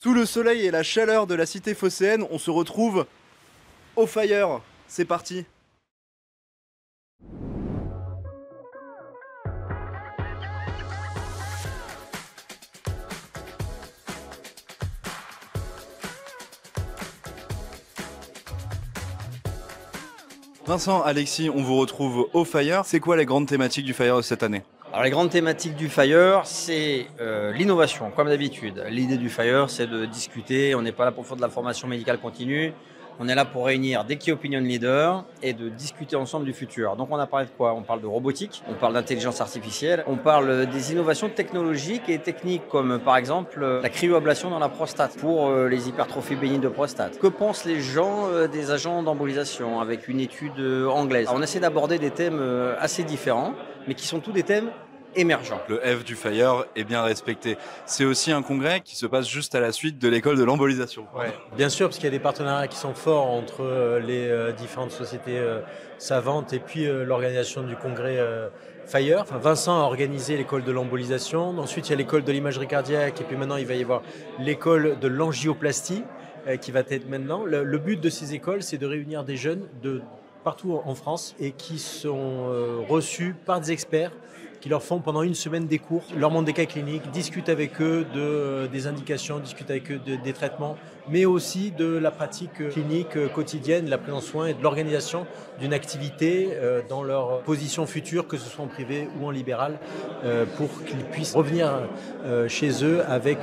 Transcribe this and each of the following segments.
Sous le soleil et la chaleur de la cité phocéenne, on se retrouve au Fire. C'est parti. Vincent, Alexis, on vous retrouve au Fire. C'est quoi les grandes thématiques du Fire cette année? Alors les grandes thématiques du Fire, c'est l'innovation, comme d'habitude. L'idée du Fire, c'est de discuter. On n'est pas là pour faire de la formation médicale continue. On est là pour réunir des key opinion leaders et de discuter ensemble du futur. Donc on a parlé de quoi? On parle de robotique, on parle d'intelligence artificielle, on parle des innovations technologiques et techniques comme par exemple la cryoablation dans la prostate pour les hypertrophies bénignes de prostate. Que pensent les gens des agents d'embolisation avec une étude anglaise? Alors, on essaie d'aborder des thèmes assez différents, mais qui sont tous des thèmes émergents. Le F du Fire est bien respecté. C'est aussi un congrès qui se passe juste à la suite de l'école de l'embolisation. Ouais, bien sûr, parce qu'il y a des partenariats qui sont forts entre les différentes sociétés savantes et puis l'organisation du congrès Fire. Enfin, Vincent a organisé l'école de l'embolisation. Ensuite, il y a l'école de l'imagerie cardiaque et puis maintenant, il va y avoir l'école de l'angioplastie qui va être maintenant. Le but de ces écoles, c'est de réunir des jeunes de partout en France et qui sont reçus par des experts qui leur font pendant une semaine des cours, leur montrent des cas cliniques, discutent avec eux des indications, discutent avec eux des traitements, mais aussi de la pratique clinique quotidienne, de la prise en soin et de l'organisation d'une activité dans leur position future, que ce soit en privé ou en libéral, pour qu'ils puissent revenir chez eux avec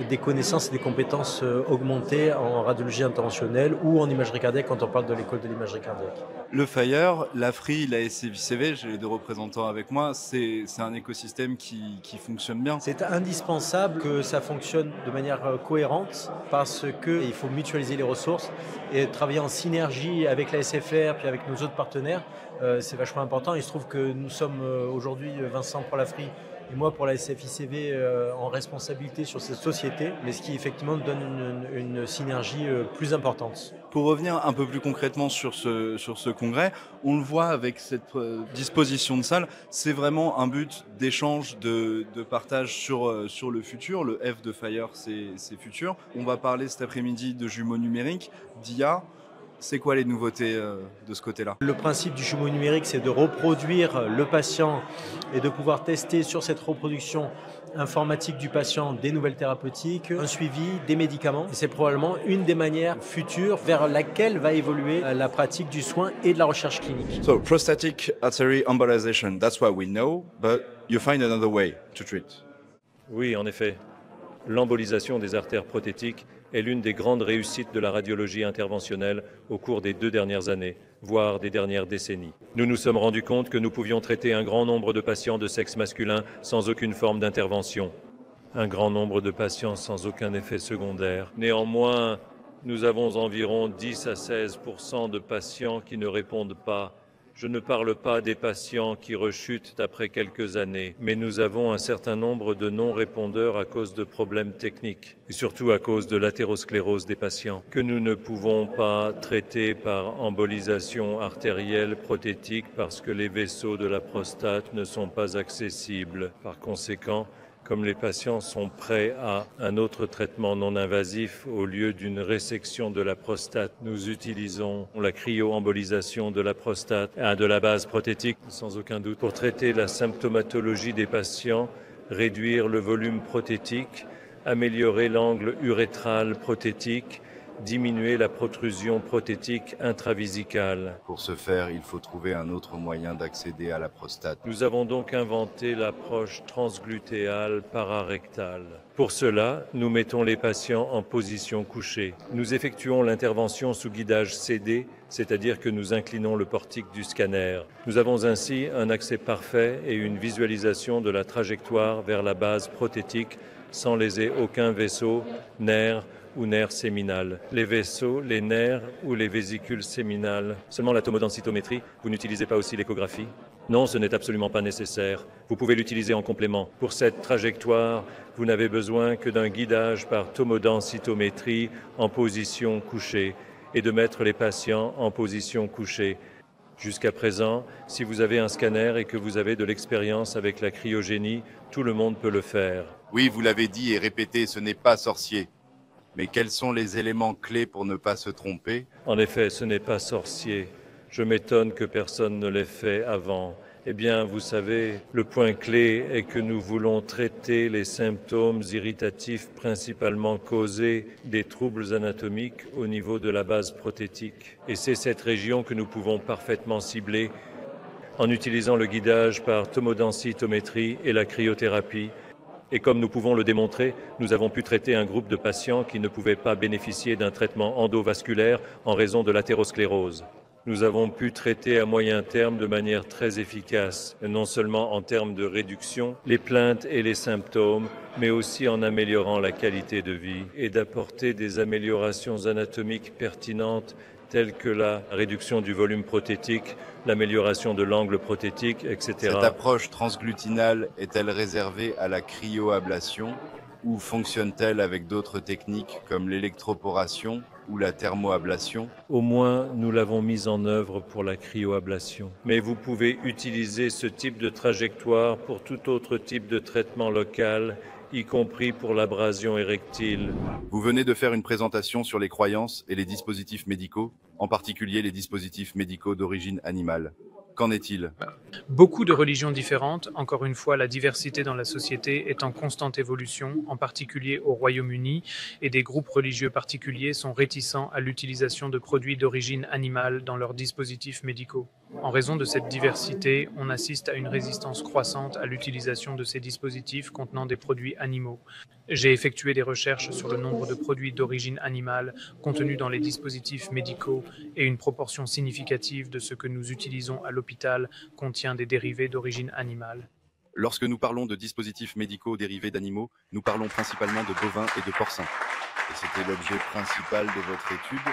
des connaissances et des compétences augmentées en radiologie interventionnelle ou en imagerie cardiaque quand on parle de l'école de l'imagerie cardiaque. Le Fire, l'AFRI, la SCVCV, j'ai les deux représentants avec moi, c'est un écosystème qui fonctionne bien. C'est indispensable que ça fonctionne de manière cohérente parce qu'il faut mutualiser les ressources et travailler en synergie avec la SFR puis avec nos autres partenaires. C'est vachement important. Il se trouve que nous sommes aujourd'hui, Vincent pour l'AFRI et moi pour la SFICV, en responsabilité sur cette société, mais ce qui effectivement donne une synergie plus importante. Pour revenir un peu plus concrètement sur ce congrès, on le voit avec cette disposition de salle, c'est vraiment un but d'échange, de partage sur le futur. Le F de Fire, c'est futur. On va parler cet après-midi de jumeaux numériques, d'IA. C'est quoi les nouveautés de ce côté-là? Le principe du jumeau numérique, c'est de reproduire le patient et de pouvoir tester sur cette reproduction informatique du patient des nouvelles thérapeutiques, un suivi, des médicaments. Et c'est probablement une des manières futures vers laquelle va évoluer la pratique du soin et de la recherche clinique. So, prostatic artery embolization, that's what we know, but you find another way to treat. Oui, en effet. L'embolisation des artères prothétiques est l'une des grandes réussites de la radiologie interventionnelle au cours des 2 dernières années, voire des dernières décennies. Nous nous sommes rendus compte que nous pouvions traiter un grand nombre de patients de sexe masculin sans aucune forme d'intervention. Un grand nombre de patients sans aucun effet secondaire. Néanmoins, nous avons environ 10 à 16% de patients qui ne répondent pas. Je ne parle pas des patients qui rechutent après quelques années, mais nous avons un certain nombre de non-répondeurs à cause de problèmes techniques, et surtout à cause de l'athérosclérose des patients, que nous ne pouvons pas traiter par embolisation artérielle prothétique parce que les vaisseaux de la prostate ne sont pas accessibles. Par conséquent, comme les patients sont prêts à un autre traitement non invasif au lieu d'une résection de la prostate, nous utilisons la cryoembolisation de la prostate à de la base prothétique, sans aucun doute, pour traiter la symptomatologie des patients, réduire le volume prothétique, améliorer l'angle urétral prothétique, diminuer la protrusion prothétique intravésicale. Pour ce faire, il faut trouver un autre moyen d'accéder à la prostate. Nous avons donc inventé l'approche transglutéale pararectale. Pour cela, nous mettons les patients en position couchée. Nous effectuons l'intervention sous guidage CD, c'est-à-dire que nous inclinons le portique du scanner. Nous avons ainsi un accès parfait et une visualisation de la trajectoire vers la base prothétique sans léser aucun vaisseau, nerf ou nerf séminal. Les vaisseaux, les nerfs ou les vésicules séminales. Seulement la tomodensitométrie. Vous n'utilisez pas aussi l'échographie? Non, ce n'est absolument pas nécessaire. Vous pouvez l'utiliser en complément. Pour cette trajectoire, vous n'avez besoin que d'un guidage par tomodensitométrie en position couchée et de mettre les patients en position couchée. Jusqu'à présent, si vous avez un scanner et que vous avez de l'expérience avec la cryogénie, tout le monde peut le faire. Oui, vous l'avez dit et répété, ce n'est pas sorcier. Mais quels sont les éléments clés pour ne pas se tromper? En effet, ce n'est pas sorcier. Je m'étonne que personne ne l'ait fait avant. Eh bien, vous savez, le point clé est que nous voulons traiter les symptômes irritatifs principalement causés des troubles anatomiques au niveau de la base prothétique. Et c'est cette région que nous pouvons parfaitement cibler en utilisant le guidage par tomodensitométrie et la cryothérapie. Et comme nous pouvons le démontrer, nous avons pu traiter un groupe de patients qui ne pouvaient pas bénéficier d'un traitement endovasculaire en raison de l'athérosclérose. Nous avons pu traiter à moyen terme de manière très efficace, non seulement en termes de réduction, les plaintes et les symptômes, mais aussi en améliorant la qualité de vie et d'apporter des améliorations anatomiques pertinentes telles que la réduction du volume prothétique, l'amélioration de l'angle prothétique, etc. Cette approche transglutinale est-elle réservée à la cryoablation ou fonctionne-t-elle avec d'autres techniques comme l'électroporation ou la thermoablation? Au moins, nous l'avons mise en œuvre pour la cryoablation. Mais vous pouvez utiliser ce type de trajectoire pour tout autre type de traitement local, y compris pour l'abrasion érectile. Vous venez de faire une présentation sur les croyances et les dispositifs médicaux, en particulier les dispositifs médicaux d'origine animale. Qu'en est-il? Beaucoup de religions différentes, encore une fois la diversité dans la société est en constante évolution, en particulier au Royaume-Uni, et des groupes religieux particuliers sont réticents à l'utilisation de produits d'origine animale dans leurs dispositifs médicaux. En raison de cette diversité, on assiste à une résistance croissante à l'utilisation de ces dispositifs contenant des produits animaux. J'ai effectué des recherches sur le nombre de produits d'origine animale contenus dans les dispositifs médicaux et une proportion significative de ce que nous utilisons à l'hôpital contient des dérivés d'origine animale. Lorsque nous parlons de dispositifs médicaux dérivés d'animaux, nous parlons principalement de bovins et de porcins. Et c'était l'objet principal de votre étude?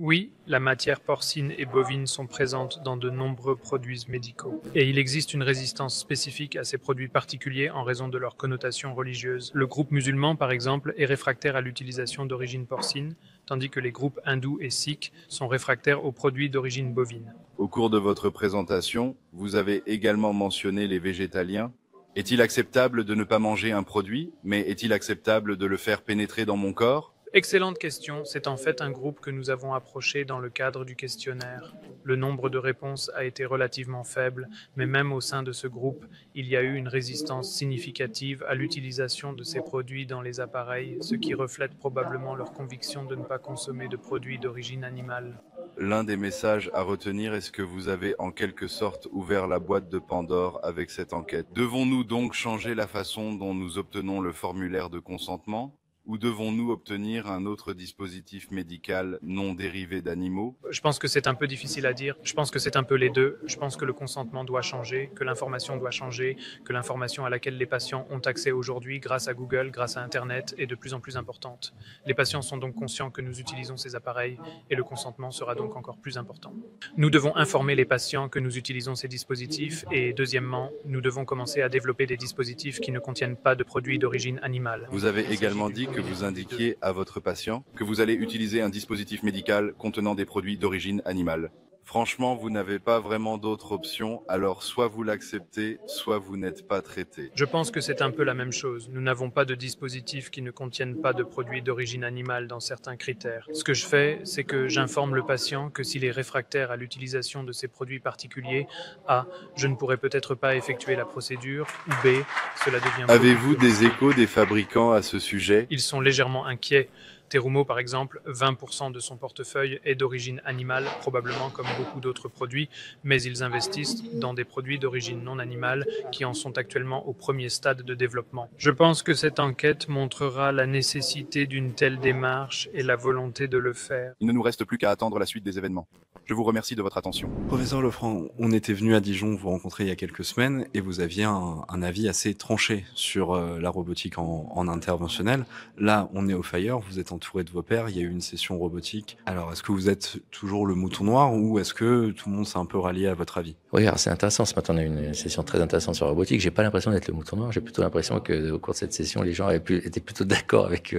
Oui, la matière porcine et bovine sont présentes dans de nombreux produits médicaux. Et il existe une résistance spécifique à ces produits particuliers en raison de leur connotation religieuse. Le groupe musulman, par exemple, est réfractaire à l'utilisation d'origine porcine, tandis que les groupes hindous et sikhs sont réfractaires aux produits d'origine bovine. Au cours de votre présentation, vous avez également mentionné les végétaliens. Est-il acceptable de ne pas manger un produit, mais est-il acceptable de le faire pénétrer dans mon corps? Excellente question. C'est en fait un groupe que nous avons approché dans le cadre du questionnaire. Le nombre de réponses a été relativement faible, mais même au sein de ce groupe, il y a eu une résistance significative à l'utilisation de ces produits dans les appareils, ce qui reflète probablement leur conviction de ne pas consommer de produits d'origine animale. L'un des messages à retenir est ce que vous avez en quelque sorte ouvert la boîte de Pandore avec cette enquête. Devons-nous donc changer la façon dont nous obtenons le formulaire de consentement ? Ou devons-nous obtenir un autre dispositif médical non dérivé d'animaux? Je pense que c'est un peu difficile à dire. Je pense que c'est un peu les deux. Je pense que le consentement doit changer, que l'information doit changer, que l'information à laquelle les patients ont accès aujourd'hui grâce à Google, grâce à Internet, est de plus en plus importante. Les patients sont donc conscients que nous utilisons ces appareils et le consentement sera donc encore plus important. Nous devons informer les patients que nous utilisons ces dispositifs et deuxièmement, nous devons commencer à développer des dispositifs qui ne contiennent pas de produits d'origine animale. Vous avez également dit que vous indiquiez à votre patient que vous allez utiliser un dispositif médical contenant des produits d'origine animale. Franchement, vous n'avez pas vraiment d'autre option, alors soit vous l'acceptez, soit vous n'êtes pas traité. Je pense que c'est un peu la même chose. Nous n'avons pas de dispositifs qui ne contiennent pas de produits d'origine animale dans certains critères. Ce que je fais, c'est que j'informe le patient que s'il est réfractaire à l'utilisation de ces produits particuliers, A, je ne pourrai peut-être pas effectuer la procédure, ou B, cela devient... Avez-vous des échos des fabricants à ce sujet? Ils sont légèrement inquiets. Terumo, par exemple, 20% de son portefeuille est d'origine animale, probablement comme beaucoup d'autres produits, mais ils investissent dans des produits d'origine non animale qui en sont actuellement au premier stade de développement. Je pense que cette enquête montrera la nécessité d'une telle démarche et la volonté de le faire. Il ne nous reste plus qu'à attendre la suite des événements. Je vous remercie de votre attention. Professeur Lefranc, on était venu à Dijon vous rencontrer il y a quelques semaines et vous aviez un avis assez tranché sur la robotique en interventionnel. Là, on est au Fire, vous êtes entouré de vos pairs, il y a eu une session robotique. Alors, est-ce que vous êtes toujours le mouton noir ou est-ce que tout le monde s'est un peu rallié à votre avis? Oui, alors c'est intéressant. Ce matin, on a eu une session très intéressante sur la robotique. J'ai pas l'impression d'être le mouton noir. J'ai plutôt l'impression que, au cours de cette session, les gens étaient plutôt d'accord avec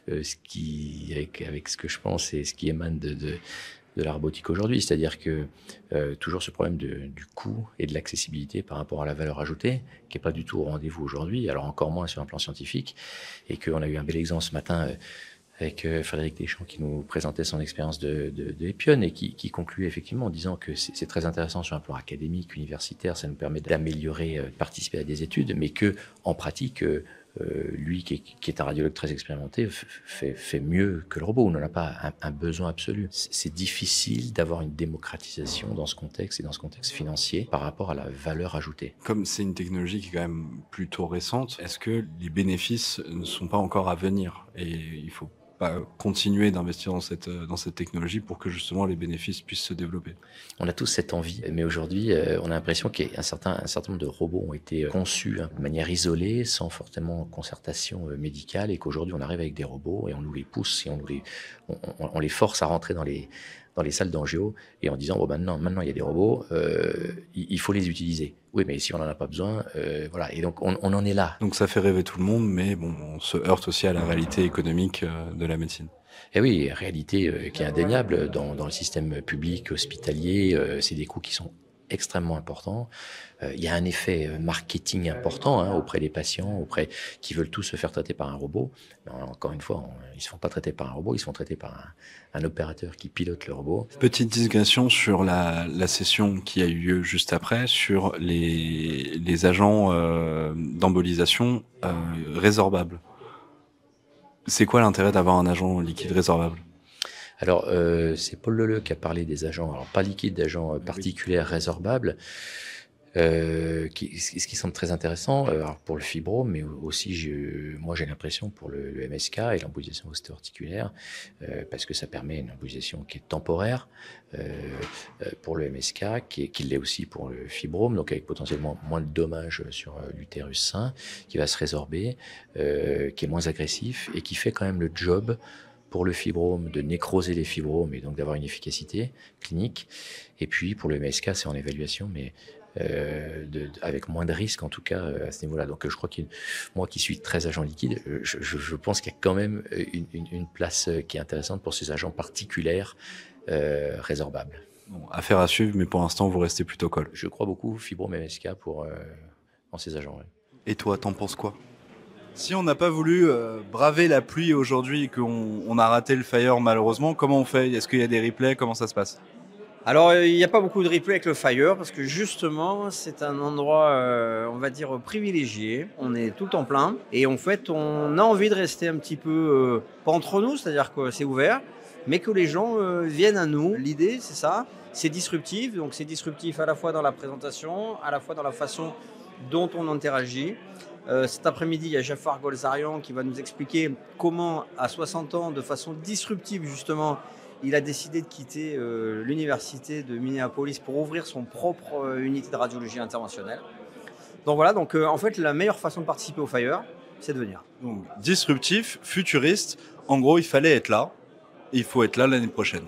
avec ce que je pense et ce qui émane de la robotique aujourd'hui, c'est-à-dire que toujours ce problème du coût et de l'accessibilité par rapport à la valeur ajoutée, qui est pas du tout au rendez-vous aujourd'hui, alors encore moins sur un plan scientifique, et qu'on a eu un bel exemple ce matin avec Frédéric Deschamps qui nous présentait son expérience de Epion et qui concluait effectivement en disant que c'est très intéressant sur un plan académique, universitaire, ça nous permet d'améliorer, de participer à des études, mais que en pratique, lui qui est un radiologue très expérimenté fait mieux que le robot. On n'en a pas un besoin absolu. C'est difficile d'avoir une démocratisation dans ce contexte et dans ce contexte financier par rapport à la valeur ajoutée. Comme c'est une technologie qui est quand même plutôt récente, est-ce que les bénéfices ne sont pas encore à venir et il faut pas continuer d'investir dans cette technologie pour que justement les bénéfices puissent se développer? On a tous cette envie, mais aujourd'hui, on a l'impression qu'un certain nombre de robots ont été conçus de manière isolée, sans fortement concertation médicale, et qu'aujourd'hui on arrive avec des robots et on nous les pousse et on les force à rentrer dans les salles d'angio et en disant maintenant il y a des robots, il faut les utiliser. Oui, mais si on n'en a pas besoin, voilà. Et donc on en est là. Donc ça fait rêver tout le monde, mais bon, on se heurte aussi à la réalité économique de la médecine. Et oui, réalité qui est indéniable dans le système public hospitalier, c'est des coûts qui sont extrêmement importants. Il y a un effet marketing important auprès des patients, qui veulent tous se faire traiter par un robot. Mais encore une fois, ils ne se font pas traiter par un robot, ils se font traiter par un opérateur qui pilote le robot. Petite digression sur la session qui a eu lieu juste après, sur les agents d'embolisation résorbables. C'est quoi l'intérêt d'avoir un agent liquide résorbable? Alors, c'est Paul Leleu qui a parlé des agents, alors pas liquides, d'agents particuliers résorbables, ce qui semble très intéressant alors pour le fibrome, mais aussi, moi j'ai l'impression pour le MSK et l'embolisation ostéo-articulaire, parce que ça permet une embolisation qui est temporaire pour le MSK, qui l'est aussi pour le fibrome, donc avec potentiellement moins de dommages sur l'utérus sain, qui va se résorber, qui est moins agressif et qui fait quand même le job pour le fibrome, de nécroser les fibromes et donc d'avoir une efficacité clinique. Et puis pour le MSK, c'est en évaluation, mais avec moins de risques en tout cas à ce niveau-là. Donc je crois moi qui suis très agent liquide, je pense qu'il y a quand même une place qui est intéressante pour ces agents particuliers résorbables. Bon, affaire à suivre, mais pour l'instant vous restez plutôt colle. Je crois beaucoup fibrome MSK en ces agents. Ouais. Et toi, t'en penses quoi? Si on n'a pas voulu braver la pluie aujourd'hui et qu'on a raté le Fire malheureusement, comment on fait? Est-ce qu'il y a des replays? Comment ça se passe? Alors, il n'y a pas beaucoup de replay avec le Fire parce que justement, c'est un endroit, on va dire, privilégié. On est tout le temps plein et en fait, on a envie de rester un petit peu pas entre nous, c'est-à-dire que c'est ouvert, mais que les gens viennent à nous. L'idée, c'est ça, c'est disruptif. Donc, c'est disruptif à la fois dans la présentation, à la fois dans la façon dont on interagit. Cet après-midi, il y a Jafar Golzarian qui va nous expliquer comment, à 60 ans, de façon disruptive justement, il a décidé de quitter l'université de Minneapolis pour ouvrir son propre unité de radiologie interventionnelle. Donc voilà, en fait, la meilleure façon de participer au Fire, c'est de venir. Donc, disruptif, futuriste, en gros, il fallait être là, et il faut être là l'année prochaine.